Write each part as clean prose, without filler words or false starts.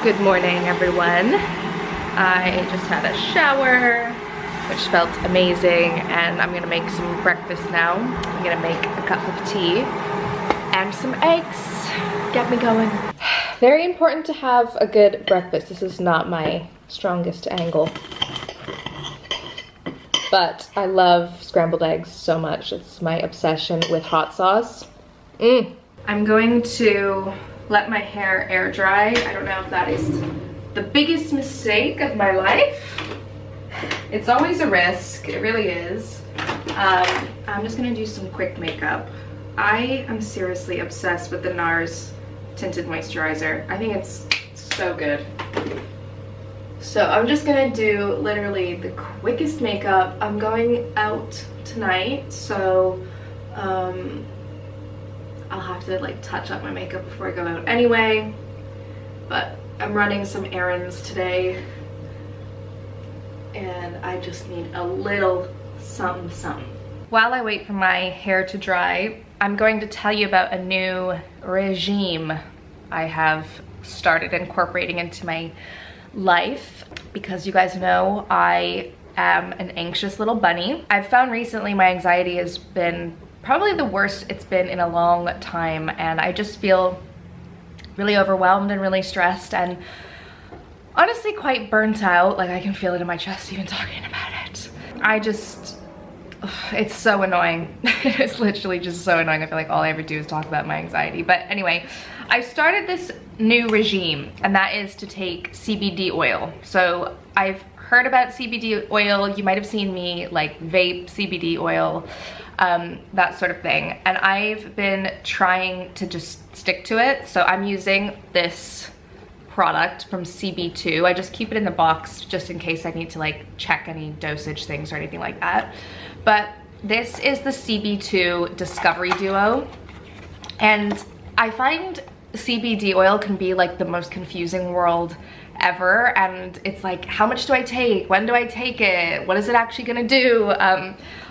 Good morning, everyone. I just had a shower, which felt amazing, and I'm gonna make some breakfast now. I'm gonna make a cup of tea and some eggs. Get me going. Very important to have a good breakfast. This is not my strongest angle, but I love scrambled eggs so much. It's my obsession with hot sauce. I'm going to let my hair air dry. I don't know if that is the biggest mistake of my life. It's always a risk, it really is. I'm just gonna do some quick makeup. I am seriously obsessed with the NARS tinted moisturizer. I think it's so good. So I'm just gonna do literally the quickest makeup. I'm going out tonight, so I'll have to like touch up my makeup before I go out anyway, but I'm running some errands today and I just need a little something. While I wait for my hair to dry, I'm going to tell you about a new regime I have started incorporating into my life, because you guys know I am an anxious little bunny. I've found recently my anxiety has been probably the worst it's been in a long time, and I just feel really overwhelmed and really stressed and honestly quite burnt out. Like, I can feel it in my chest even talking about it. It's so annoying. It's literally just so annoying. I feel like all I ever do is talk about my anxiety. But anyway, I started this new regime, and that is to take CBD oil. So I've heard about CBD oil. You might have seen me like vape CBD oil, that sort of thing. And I've been trying to just stick to it. So I'm using this product from CB2. I just keep it in the box just in case I need to like check any dosage things or anything like that. But this is the CB2 Discovery Duo. And I find CBD oil can be like the most confusing world ever, and it's like, how much do I take? When do I take it? What is it actually gonna do?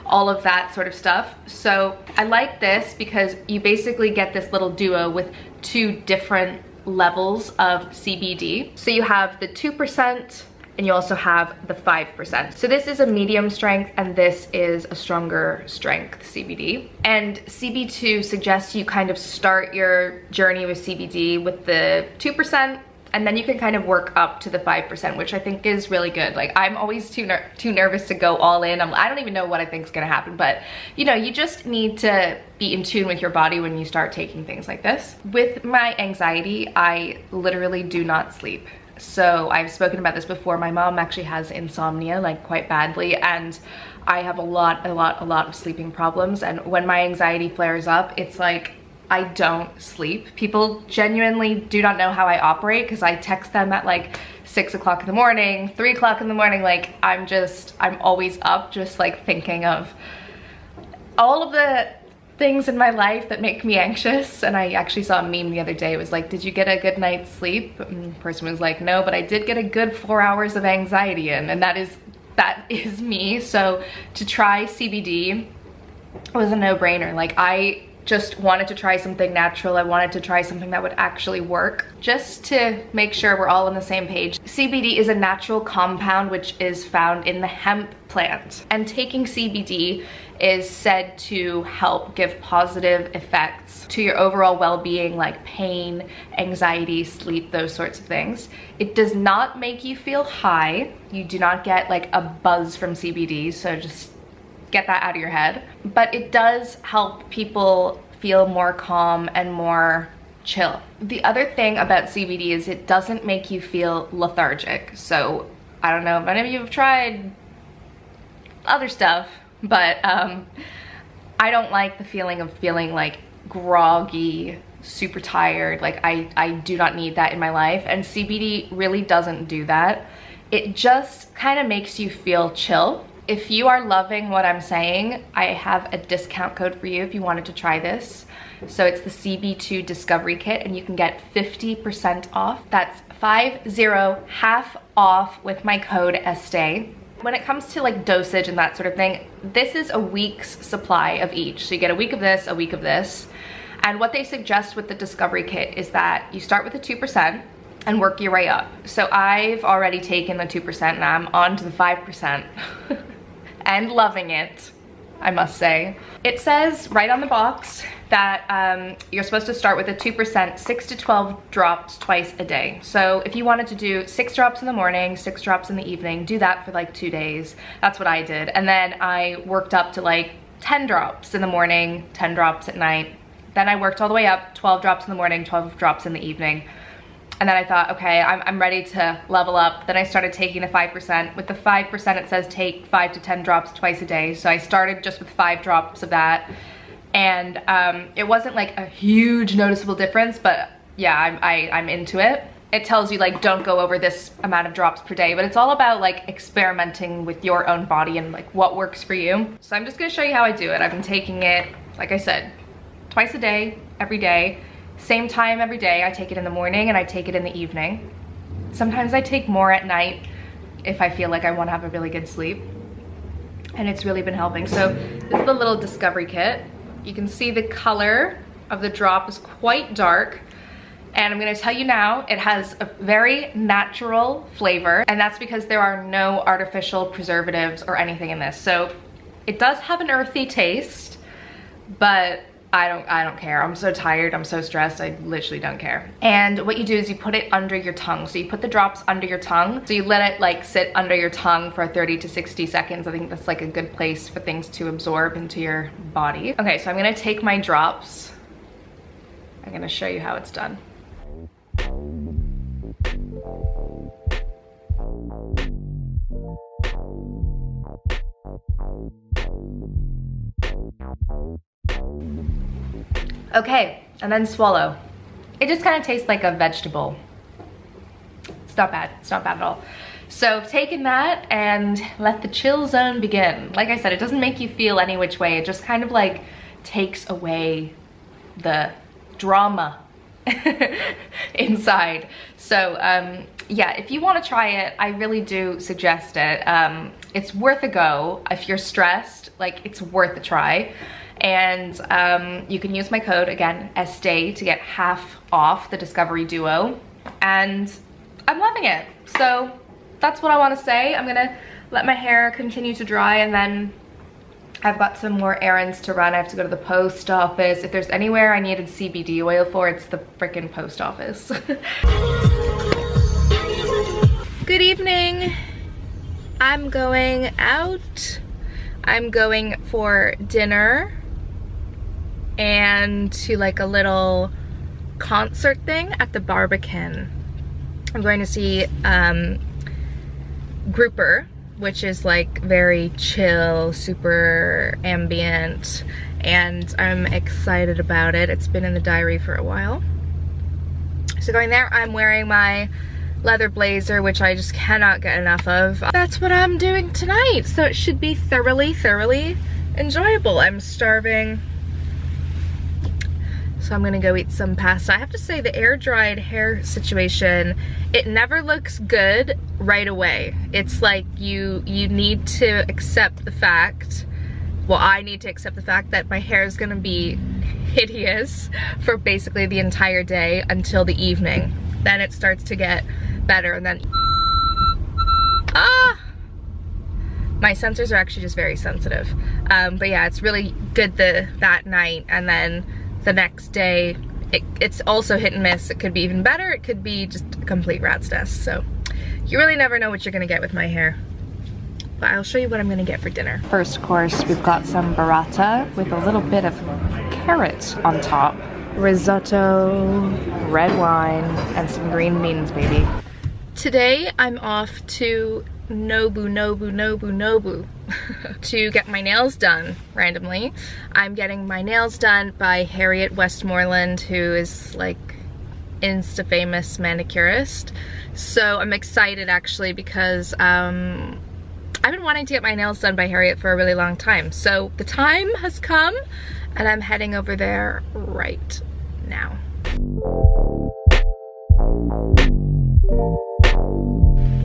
All of that sort of stuff. So I like this because you basically get this little duo with two different levels of CBD. So you have the 2% and you also have the 5%. So this is a medium strength and this is a stronger strength CBD. And CB2 suggests you kind of start your journey with CBD with the 2%, and then you can kind of work up to the 5%, which I think is really good. Like, I'm always too nervous to go all in. I don't even know what I think is gonna happen, but you know, you just need to be in tune with your body when you start taking things like this. With my anxiety, I literally do not sleep. So I've spoken about this before. My mom actually has insomnia, like quite badly, and I have a lot of sleeping problems. And when my anxiety flares up, it's like, I don't sleep. People genuinely do not know how I operate because I text them at like 6 o'clock in the morning, 3 o'clock in the morning. Like, I'm always up just like thinking of all of the things in my life that make me anxious. And I actually saw a meme the other day. It was like, did you get a good night's sleep? And the person was like, no, but I did get a good 4 hours of anxiety in, and that is me. So to try CBD was a no-brainer. Like, I just wanted to try something natural. I wanted to try something that would actually work, just to make sure we're all on the same page. CBD is a natural compound which is found in the hemp plant, and taking CBD is said to help give positive effects to your overall well-being, like pain, anxiety, sleep, those sorts of things. It does not make you feel high. You do not get like a buzz from CBD, so just get that out of your head. But it does help people feel more calm and more chill. The other thing about CBD is it doesn't make you feel lethargic. So I don't know if any of you have tried other stuff, but I don't like the feeling of feeling like groggy, super tired. Like, I do not need that in my life, and CBD really doesn't do that. It just kind of makes you feel chill. If you are loving what I'm saying, I have a discount code for you if you wanted to try this. So it's the CB2 Discovery Kit, and you can get 50% off. That's 50, half off with my code Estee. When it comes to like dosage and that sort of thing, this is a week's supply of each. So you get a week of this, a week of this. And what they suggest with the Discovery Kit is that you start with the 2%, and work your way up. So I've already taken the 2% and I'm on to the 5% and loving it, I must say. It says right on the box that you're supposed to start with a 2%, 6 to 12 drops twice a day. So if you wanted to do 6 drops in the morning, 6 drops in the evening, do that for like 2 days. That's what I did. And then I worked up to like 10 drops in the morning, 10 drops at night. Then I worked all the way up, 12 drops in the morning, 12 drops in the evening. And then I thought, okay, I'm ready to level up. Then I started taking the 5%. With the 5%, it says take 5 to 10 drops twice a day. So I started just with 5 drops of that. And it wasn't like a huge noticeable difference, but yeah, I'm into it. It tells you like, don't go over this amount of drops per day, but it's all about like experimenting with your own body and like what works for you. So I'm just gonna show you how I do it. I've been taking it, like I said, twice a day, every day. Same time every day. I take it in the morning and I take it in the evening. Sometimes I take more at night if I feel like I want to have a really good sleep. And it's really been helping. So this is the little discovery kit. You can see the color of the drop is quite dark. And I'm gonna tell you now, it has a very natural flavor, and that's because there are no artificial preservatives or anything in this. So it does have an earthy taste, but I don't care. I'm so tired, I'm so stressed, I literally don't care. And what you do is you put it under your tongue. So you put the drops under your tongue. So you let it like sit under your tongue for 30 to 60 seconds. I think that's like a good place for things to absorb into your body. Okay, so I'm gonna take my drops. I'm gonna show you how it's done. Okay, and then swallow. It just kind of tastes like a vegetable. It's not bad, it's not bad at all. So I've taken that and let the chill zone begin. Like I said, it doesn't make you feel any which way. It just kind of like takes away the drama inside. So yeah, if you want to try it, I really do suggest it. It's worth a go. If you're stressed, like it's worth a try. And you can use my code, again, Estee, to get half off the Discovery Duo. And I'm loving it. So that's what I want to say. I'm gonna let my hair continue to dry, and then I've got some more errands to run. I have to go to the post office. If there's anywhere I needed CBD oil for, it's the frickin' post office. Good evening. I'm going out. I'm going for dinner and to like a little concert thing at the Barbican. I'm going to see Grouper, which is like very chill, super ambient, and I'm excited about it. It's been in the diary for a while. So going there, I'm wearing my leather blazer, which I just cannot get enough of. That's what I'm doing tonight, so it should be thoroughly enjoyable. I'm starving, so I'm gonna go eat some pasta. I have to say, the air-dried hair situation, it never looks good right away. It's like you need to accept the fact, well, I need to accept the fact that my hair is gonna be hideous for basically the entire day until the evening. Then it starts to get better, and then my sensors are actually just very sensitive. But yeah, it's really good that night, and then the next day it's also hit and miss. It could be even better, it could be just a complete rat's nest. So you really never know what you're gonna get with my hair. But I'll show you what I'm gonna get for dinner. First course, we've got some burrata with a little bit of carrot on top, risotto, red wine, and some green beans, baby. Today I'm off to Nobu to get my nails done randomly. I'm getting my nails done by Harriet Westmoreland, who is like Insta famous manicurist. So I'm excited actually, because I've been wanting to get my nails done by Harriet for a really long time. So the time has come, and I'm heading over there right now.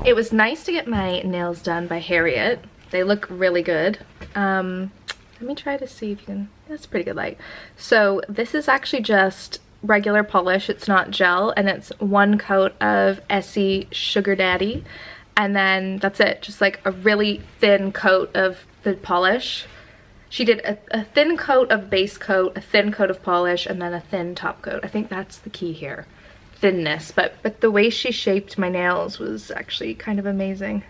It was nice to get my nails done by Harriet. They look really good. Let me try to see if you can, that's a pretty good light. So this is actually just regular polish, it's not gel, and it's 1 coat of Essie Sugar Daddy, and then that's it, just like a really thin coat of the polish. She did a thin coat of base coat, a thin coat of polish, and then a thin top coat. I think that's the key here, thinness, but the way she shaped my nails was actually kind of amazing.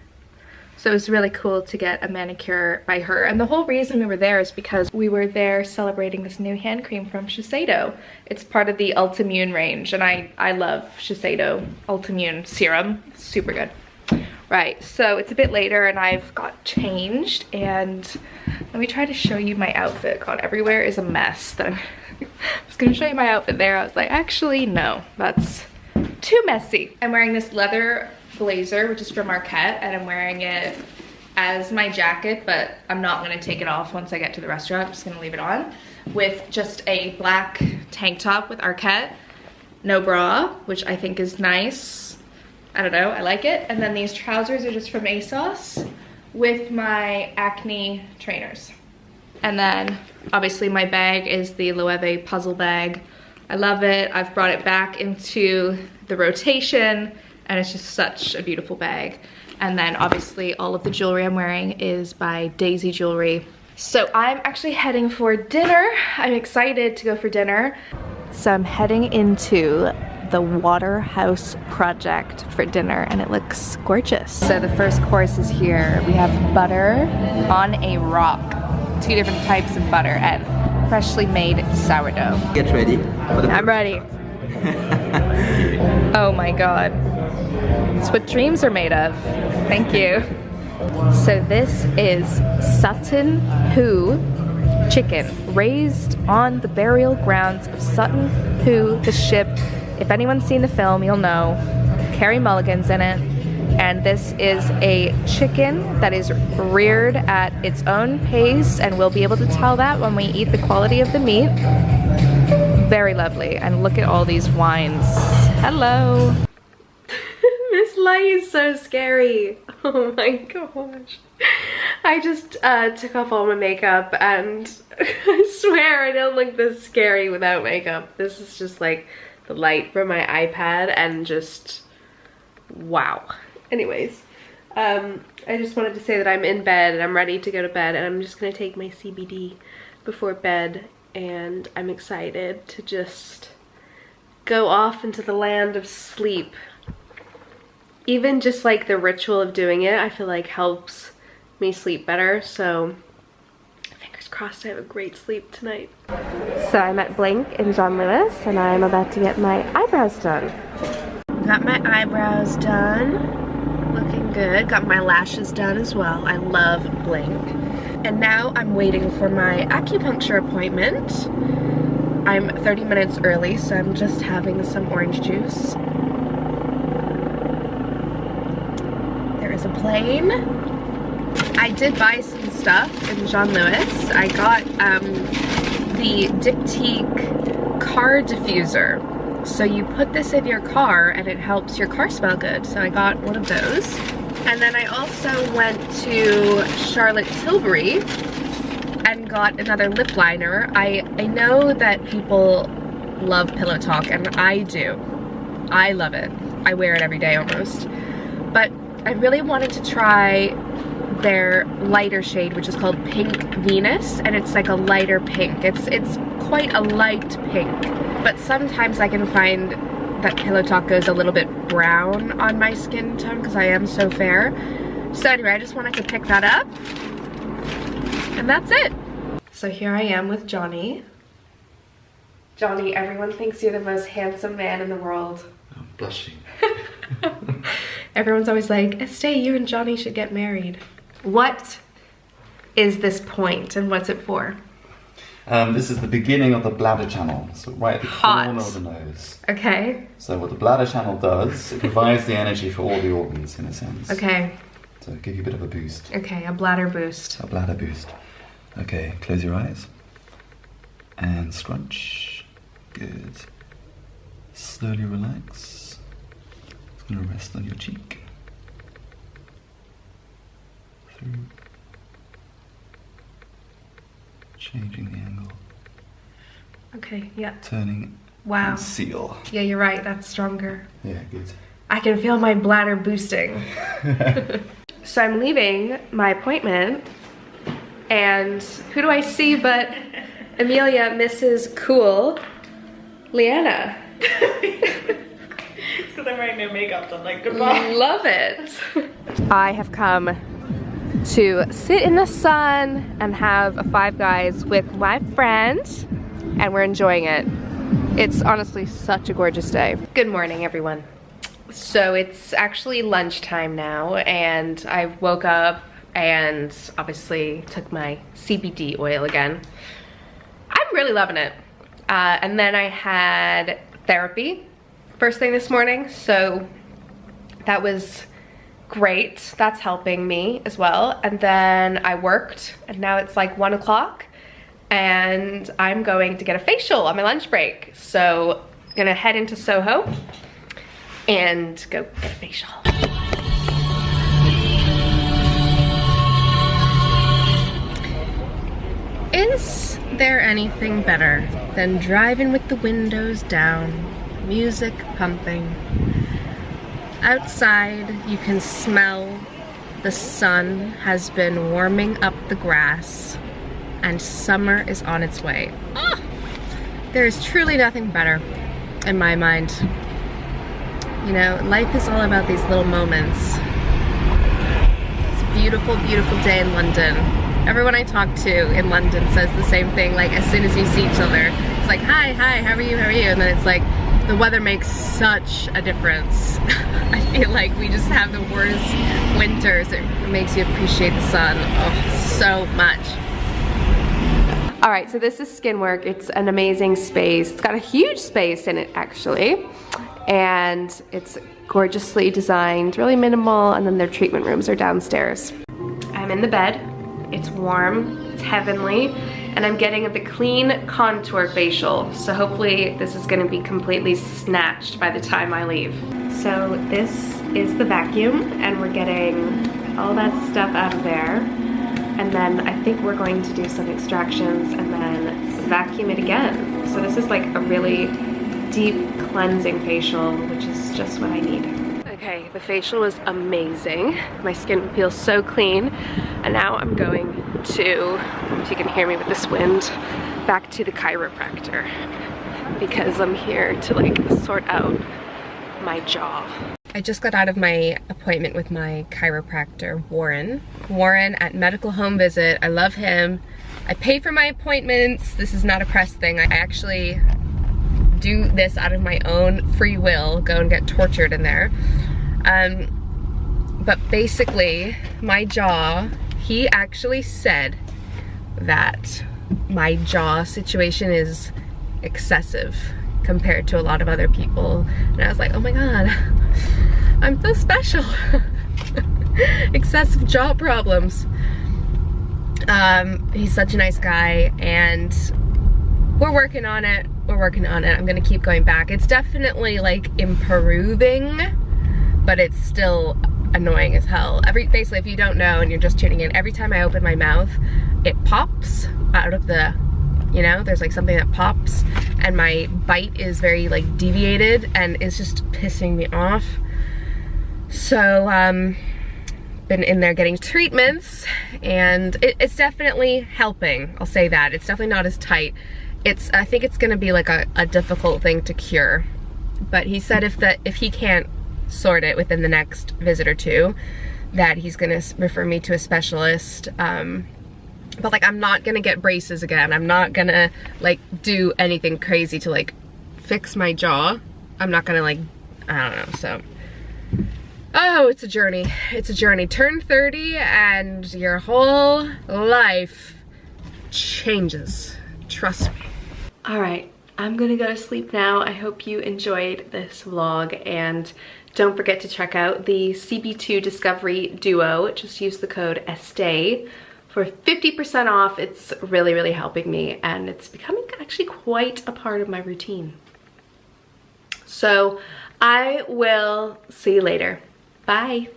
So it was really cool to get a manicure by her. And the whole reason we were there is because we were there celebrating this new hand cream from Shiseido. It's part of the Ultimune range, and I love Shiseido Ultimune serum. Super good. Right, so it's a bit later and I've got changed, and let me try to show you my outfit. God, everywhere is a mess. I was gonna show you my outfit there. I was like, actually, no, that's too messy. I'm wearing this leather blazer, which is from Marquette, and I'm wearing it as my jacket, but I'm not gonna take it off once I get to the restaurant. I'm just gonna leave it on with just a black tank top with Arquette, no bra, which I think is nice. I don't know, I like it. And then these trousers are just from ASOS with my Acne trainers. And then obviously my bag is the Loewe puzzle bag. I love it. I've brought it back into the rotation, and it's just such a beautiful bag. And then obviously all of the jewelry I'm wearing is by Daisy Jewelry. So I'm actually heading for dinner. I'm excited to go for dinner. So I'm heading into the Waterhouse Project for dinner, and it looks gorgeous. So the first course is here. We have butter on a rock, 2 different types of butter, and freshly made sourdough. Get ready. I'm ready. Oh my god. It's what dreams are made of. Thank you. So this is Sutton Hoo chicken, raised on the burial grounds of Sutton Hoo, the ship. If anyone's seen the film, you'll know. Carey Mulligan's in it. And this is a chicken that is reared at its own pace, and we'll be able to tell that when we eat the quality of the meat. Very lovely. And look at all these wines. Hello. This light is so scary. Oh my gosh. I just took off all my makeup, and I swear I don't look this scary without makeup. This is just like the light from my iPad, and just wow. Anyways, I just wanted to say that I'm in bed and I'm ready to go to bed, and I'm just gonna take my CBD before bed, and I'm excited to just go off into the land of sleep. Even just like the ritual of doing it, I feel like helps me sleep better, so fingers crossed I have a great sleep tonight. So I'm at Blink in John Lewis, and I'm about to get my eyebrows done. Got my eyebrows done, looking good. Got my lashes done as well. I love Blink. And now I'm waiting for my acupuncture appointment. I'm 30 minutes early, so I'm just having some orange juice. There is a plane. I did buy some stuff in John Lewis. I got the Diptyque car diffuser. So you put this in your car and it helps your car smell good. So I got one of those. And then I also went to Charlotte Tilbury and got another lip liner. I know that people love Pillow Talk, and I do. I love it. I wear it every day almost. But I really wanted to try their lighter shade, which is called Pink Venus, and it's like a lighter pink. It's quite a light pink, but sometimes I can find that Pillow Talk goes a little bit brown on my skin tone because I am so fair. So anyway, I just wanted to pick that up, and that's it. So here I am with Johnny. Johnny, everyone thinks you're the most handsome man in the world. I'm blushing. Everyone's always like, Estee, you and Johnny should get married. What is this point, and what's it for? This is the beginning of the bladder channel, so right at the corner of the nose. Okay. So what the bladder channel does, it provides the energy for all the organs, in a sense. Okay. So give you a bit of a boost. Okay, a bladder boost. A bladder boost. Okay, close your eyes. And scrunch. Good. Slowly relax. It's going to rest on your cheek. Through. Changing the angle. Okay, yeah. Turning Wow. and seal. Yeah, you're right, that's stronger. Yeah, good. I can feel my bladder boosting. So I'm leaving my appointment, and who do I see but Amelia, Mrs. Cool, Leanna. It's because I'm wearing no makeup, so I'm like, goodbye. Love it. I have come to sit in the sun and have a Five Guys with my friend, and we're enjoying it. It's honestly such a gorgeous day. Good morning, everyone. So it's actually lunchtime now, and I woke up and obviously took my CBD oil again. I'm really loving it. And then I had therapy first thing this morning, so that was great. That's helping me as well. And then I worked, and now it's like 1 o'clock, and I'm going to get a facial on my lunch break. So I'm gonna head into Soho and go get a facial. Is there anything better than driving with the windows down, music pumping? Outside, you can smell the sun has been warming up the grass, and summer is on its way. Oh, there is truly nothing better in my mind. You know, life is all about these little moments. It's a beautiful, beautiful day in London. Everyone I talk to in London says the same thing, like as soon as you see each other. It's like, hi, how are you, And then it's like, the weather makes such a difference. I feel like we just have the worst winters. It makes you appreciate the sun so much. All right, so this is Skinwork. It's an amazing space. It's got a huge space in it, actually. And it's gorgeously designed, really minimal, and then their treatment rooms are downstairs. I'm in the bed. It's warm, it's heavenly, and I'm getting the clean contour facial. So hopefully this is gonna be completely snatched by the time I leave. So this is the vacuum, and we're getting all that stuff out of there. And then I think we're going to do some extractions and then vacuum it again. So this is like a really deep cleansing facial, which is just what I need. Okay, the facial was amazing. My skin feels so clean. And now I'm going to, if you can hear me with this wind, back to the chiropractor, because I'm here to like sort out my jaw. I just got out of my appointment with my chiropractor, Warren. Warren at Medical Home Visit. I love him. I pay for my appointments. This is not a press thing. I actually do this out of my own free will, go and get tortured in there. But basically, my jaw, he actually said that my jaw situation is excessive compared to a lot of other people. And I was like, oh my God, I'm so special. Excessive jaw problems. He's such a nice guy, and we're working on it. I'm gonna keep going back. It's definitely like improving, but it's still annoying as hell. Basically, if you don't know and you're just tuning in, every time I open my mouth, it pops out of the, you know, there's like something that pops, and my bite is very like deviated, and it's just pissing me off. So, been in there getting treatments, and it's definitely helping. I'll say that. It's definitely not as tight. I think it's gonna be like a difficult thing to cure. But he said if he can't sort it within the next visit or two, that he's gonna refer me to a specialist. But like, I'm not gonna get braces again. I'm not gonna like do anything crazy to like fix my jaw. I'm not gonna like, I don't know, so. Oh, it's a journey. It's a journey. Turn 30 and your whole life changes. Trust me. All right, I'm gonna go to sleep now. I hope you enjoyed this vlog, and don't forget to check out the CB2 Discovery Duo. Just use the code Estee for 50% off. It's really, really helping me, and it's becoming actually quite a part of my routine. So I will see you later. Bye.